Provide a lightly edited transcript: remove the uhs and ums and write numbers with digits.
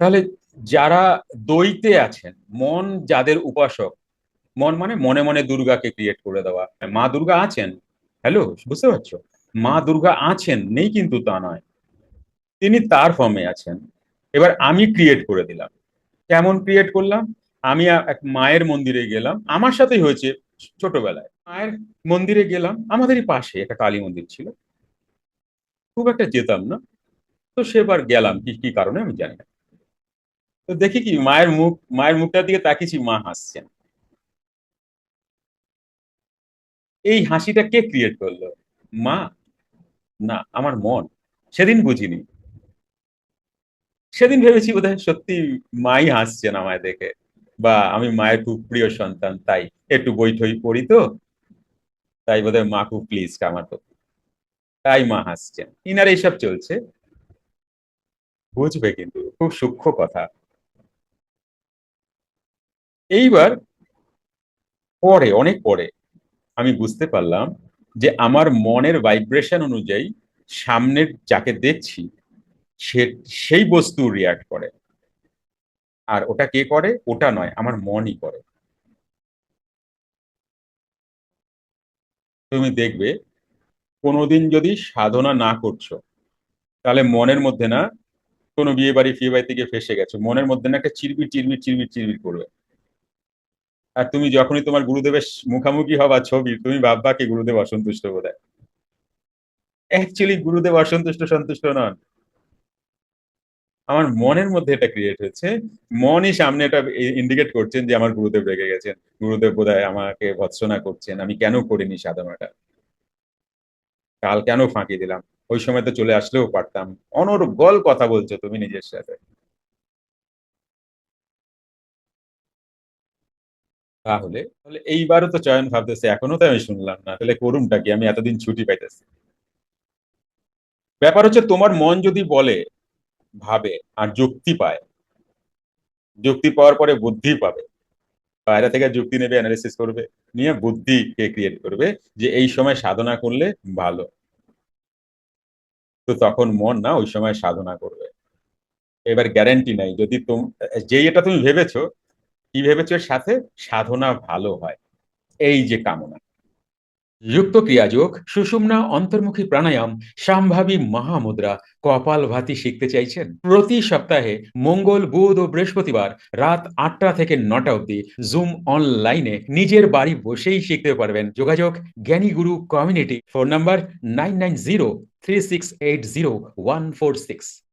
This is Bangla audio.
তাহলে যারা দ্বৈতে আছেন, মন যাদের উপাসক, মন মানে মনে মনে দুর্গাকে ক্রিয়েট করে দেওয়া, মা দুর্গা আছেন, হ্যালো, বুঝতে পারছো? মা দুর্গা আছেন, নেই কিন্তু তা নয়, তিনি তার ফর্মে আছেন। এবার আমি ক্রিয়েট করে দিলাম। কেমন ক্রিয়েট করলাম? আমি এক মায়ের মন্দিরে গেলাম, আমার সাথেই হয়েছে ছোটবেলায়। মায়ের মন্দিরে গেলাম, আমাদেরই পাশে একটা কালী মন্দির ছিল, খুব একটা যেতাম না। তো সেবার গেলাম, কি কি কারণে আমি জানি না। তো দেখি কি, মায়ের মুখটার দিকে তাকিয়েছি, মা হাসছেন। এই হাসিটা কে ক্রিয়েট করলো? মা? না, আমার মন। সেদিন বুঝিনি। সেদিন ভেবেছি বোধহয় সত্যি মাই হাসছেন আমায় দেখে, বা আমি মায়ের খুব প্রিয় সন্তান, তাই একটু বই টই পড়ি তো, তাই বোধহয় মা খুব প্লিজড আমার প্রতি, তাই মা হাসছেন। ইনার এইসব চলছে। বুঝবে কিন্তু, খুব সূক্ষ্ম কথা। এইবার পরে, অনেক পরে আমি বুঝতে পারলাম যে আমার মনের ভাইব্রেশন অনুযায়ী সামনের যাকে দেখছি সে সেই বস্তু রিয়াক্ট করে। আর ওটা কে করে? ওটা নয়, আমার মনই করে। তুমি দেখবে, কোনোদিন যদি সাধনা না করছো, তাহলে মনের মধ্যে না, কোনো বিয়ে বাড়ি ফিয়ে বাড়ি থেকে ফেসে গেছো, মনের মধ্যে না একটা চিরবির চিরবির চিরবির চিরবির করবে। আর তুমি যখনই তোমার গুরুদেবের মুখামুখি হবা ছবি, তুমি ভাববা কি গুরুদেব অসন্তুষ্ট বোধ হয়। অ্যাকচুয়ালি গুরুদেব অসন্তুষ্ট সন্তুষ্ট নন, আমার মনের মধ্যে এটা ক্রিয়েট হয়েছে। মনই সামনে এটা ইন্ডিকেট করছেন যে আমার গুরুদেব রেগে গেছেন, গুরুদেব বোধহয় আমাকে ভৎসনা করছেন, আমি কেন করিনি সাধনাটা, কাল কেন ফাঁকি দিলাম, ওই সময় তো চলে আসলেও পারতাম। অনর্গল কথা বলছো তুমি নিজের সাথে। তাহলে তাহলে এইবারও তো চয়ন ভাবতেছে, এখনো তো আমি শুনলাম না, তাহলে করুমটা কি, আমি এতদিন ছুটি পাইতেছি। ব্যাপার হচ্ছে, তোমার মন যদি বলে, ভাবে, আর যুক্তি পায়, যুক্তি পাওয়ার পরে বুদ্ধি পাবে, বাইরে থেকে যুক্তি নেবে, অ্যানালিসিস করবে, নিয়ে বুদ্ধিকে ক্রিয়েট করবে যে এই সময় সাধনা করলে ভালো। তো তখন মন না ওই সময় সাধনা করবে। এবার গ্যারান্টি নাই, যদি যেই এটা তুমি ভেবেছো, কি ভেবেছো এর সাথে, সাধনা ভালো হয়, এই যে কামনা। যুক্ত ক্রিয়াযোগ, সুষুম্না অন্তর্মুখী প্রাণায়াম, সম্ভাবী মহামুদ্রা, কপালভাতি শিখতে চাইছেন? প্রতি সপ্তাহে মঙ্গল, বুধ ও বৃহস্পতিবার রাত ৮টা থেকে ৯টা অবধি জুম অনলাইনে নিজের বাড়ি বসেই শিখতে পারবেন। যোগাযোগ জ্ঞানী গুরু কমিউনিটি, ফোন নাম্বার 9903680146।